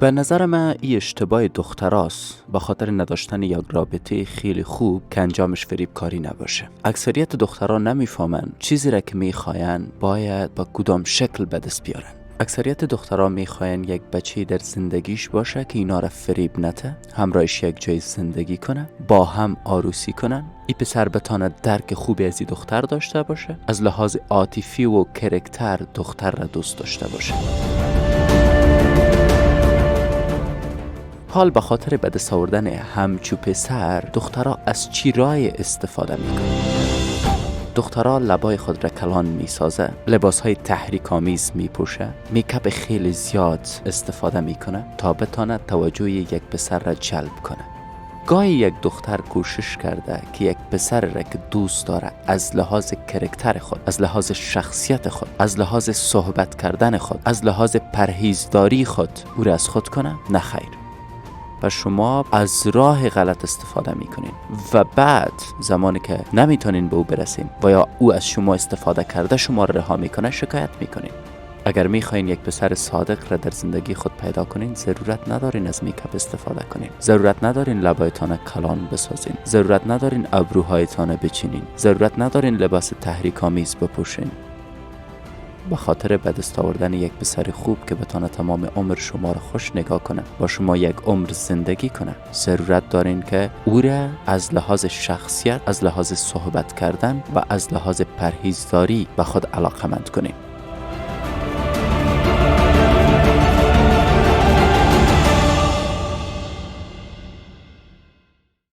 به نظر من این اشتباه دختراست، به خاطر نداشتن یک رابطه خیلی خوب که انجامش فریبکاری نباشه. اکثریت دخترها نمیفهمن چیزی را که میخواین باید با کدام شکل به دست بیارن. اکثریت دخترها میخواین یک بچه در زندگیش باشه که اینا را فریب نده، همراهش یک جای زندگی کنه، با هم عروسی کنن. این پسر بتانه درک خوبی از این دختر داشته باشه، از لحاظ عاطفی و کرکتر دختر را دوست داشته باشه. حال به خاطر به دست آوردن همچو پسر دخترها از چی راه استفاده میکنن؟ دخترها لبای خود را کلان میسازه، لباسهای تحریک آمیز میپوشه، میکاپ خیلی زیاد استفاده میکنه تا بتانه توجه یک پسر را جلب کنه. گاهی یک دختر کوشش کرده که یک پسر را که دوست داره از لحاظ کرکتر خود، از لحاظ شخصیت خود، از لحاظ صحبت کردن خود، از لحاظ پرهیزداری خود او را از خود کنه. نه خیر. و شما از راه غلط استفاده میکنین و بعد زمانی که نمیتونین به او برسین و یا او از شما استفاده کرده شما را رها میکنه شکایت میکنین. اگر میخواین یک پسر صادق را در زندگی خود پیدا کنین ضرورت ندارین از میکاپ استفاده کنین، ضرورت ندارین لبایتان کلان بسازین، ضرورت ندارین ابروهایتان بچینین، ضرورت ندارین لباس تحریک آمیز بپوشین. به خاطر به دست آوردن یک پسر خوب که بتونه تمام عمر شما را خوش نگاه کنه، با شما یک عمر زندگی کنه، ضرورت دارین که او را از لحاظ شخصیت، از لحاظ صحبت کردن و از لحاظ پرهیزداری به خود علاقمند کنین.